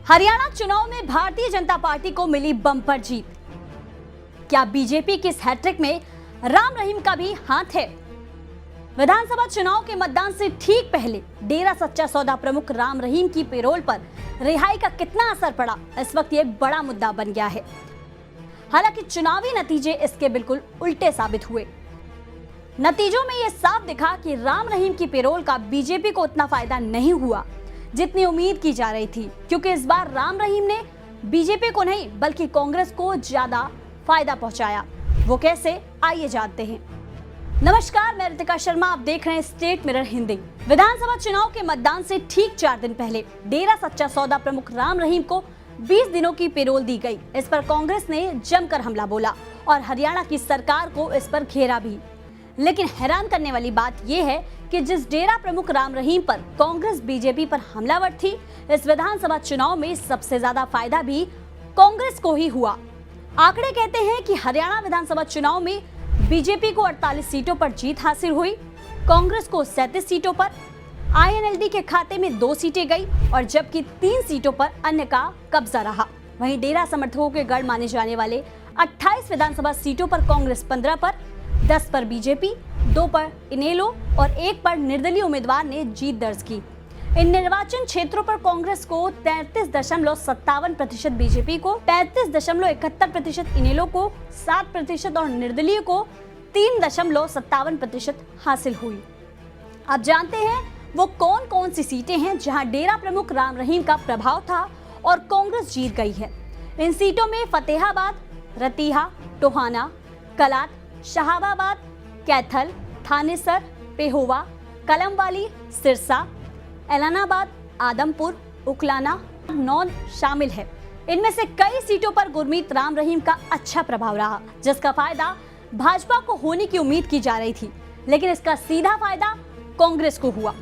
हरियाणा चुनाव में भारतीय जनता पार्टी को मिली बम्पर जीत। क्या बीजेपी की इस हैट्रिक में राम रहीम का भी हाथ है? विधानसभा चुनाव के मतदान से ठीक पहले डेरा सच्चा सौदा प्रमुख राम रहीम की पेरोल पर रिहाई का कितना असर पड़ा, इस वक्त ये एक बड़ा मुद्दा बन गया है। हालांकि चुनावी नतीजे इसके बिल्कुल उल्टे साबित हुए। नतीजों में यह साफ दिखा कि राम रहीम की पेरोल का बीजेपी को उतना फायदा नहीं हुआ जितनी उम्मीद की जा रही थी, क्योंकि इस बार राम रहीम ने बीजेपी को नहीं बल्कि कांग्रेस को ज्यादा फायदा पहुंचाया। वो कैसे, आइए जानते हैं। नमस्कार, मैं रितिका शर्मा, आप देख रहे हैं स्टेट मिरर हिंदी। विधानसभा चुनाव के मतदान से ठीक 4 दिन पहले डेरा सच्चा सौदा प्रमुख राम रहीम को 20 दिनों की पेरोल दी गई। इस पर कांग्रेस ने जमकर हमला बोला और हरियाणा की सरकार को इस पर घेरा भी। लेकिन हैरान करने वाली बात यह है कि जिस डेरा प्रमुख राम रहीम पर कांग्रेस बीजेपी पर हमलावर थी, इस विधानसभा चुनाव में सबसे ज्यादा फायदा भी कांग्रेस को ही हुआ। आंकड़े कहते हैं कि हरियाणा विधानसभा चुनाव में बीजेपी को 48 सीटों पर जीत हासिल हुई, कांग्रेस को 37 सीटों पर, आईएनएलडी के खाते में 2 सीटें गई और जबकि 3 सीटों पर अन्य का कब्जा रहा। वहीं डेरा समर्थकों के गढ़ माने जाने वाले 28 विधानसभा सीटों पर कांग्रेस 15 पर, 10 पर बीजेपी, 2 पर इनेलो और 1 पर निर्दलीय उम्मीदवार ने जीत दर्ज की। इन निर्वाचन क्षेत्रों पर कांग्रेस को 33.57%, बीजेपी को 35.71%, इनेलो को 7% और निर्दलीय को 3.57% हासिल हुई। अब जानते हैं वो कौन कौन सी सीटें हैं जहां डेरा प्रमुख राम रहीम का प्रभाव था और कांग्रेस जीत गई है। इन सीटों में फतेहाबाद, रतिहा, टोहाना, कलाट, शाहाबाद, कैथल, थानेसर, पेहोवा, कलमवाली, सिरसा, एलानाबाद, आदमपुर, उकलाना, नौन शामिल है। इनमें से कई सीटों पर गुरमीत राम रहीम का अच्छा प्रभाव रहा, जिसका फायदा भाजपा को होने की उम्मीद की जा रही थी, लेकिन इसका सीधा फायदा कांग्रेस को हुआ।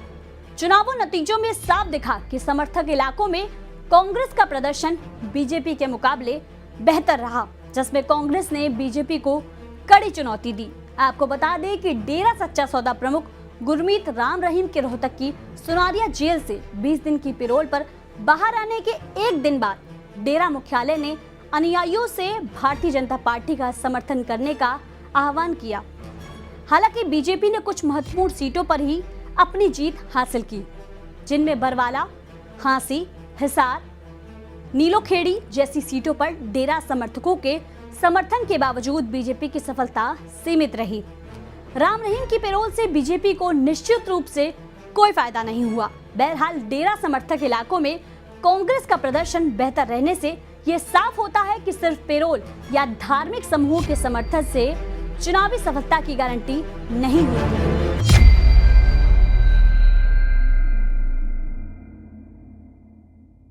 चुनावों नतीजों में साफ दिखा कि समर्थक इलाकों में कांग्रेस का प्रदर्शन बीजेपी के मुकाबले बेहतर रहा, जिसमें कांग्रेस ने बीजेपी को कड़ी चुनौती दी। आपको बता दें कि डेरा सच्चा सौदा प्रमुख गुरमीत राम रहीम के रोहतक की सुनारिया जेल से 20 दिन की पेरोल पर बाहर आने के एक दिन बाद डेरा मुख्यालय ने अनुयायियों से भारतीय जनता पार्टी का समर्थन करने का आह्वान किया। हालांकि बीजेपी ने कुछ महत्वपूर्ण सीटों पर ही अपनी जीत हासिल की, जिनमें बरवाला, हांसी, हिसार, नीलोखेड़ी जैसी सीटों पर डेरा समर्थकों के समर्थन के बावजूद बीजेपी की सफलता सीमित रही। राम रहीम की पेरोल से बीजेपी को निश्चित रूप से कोई फायदा नहीं हुआ। बहरहाल डेरा समर्थक इलाकों में कांग्रेस का प्रदर्शन बेहतर रहने से ये साफ होता है कि सिर्फ पेरोल या धार्मिक समूहों के समर्थन से चुनावी सफलता की गारंटी नहीं होती।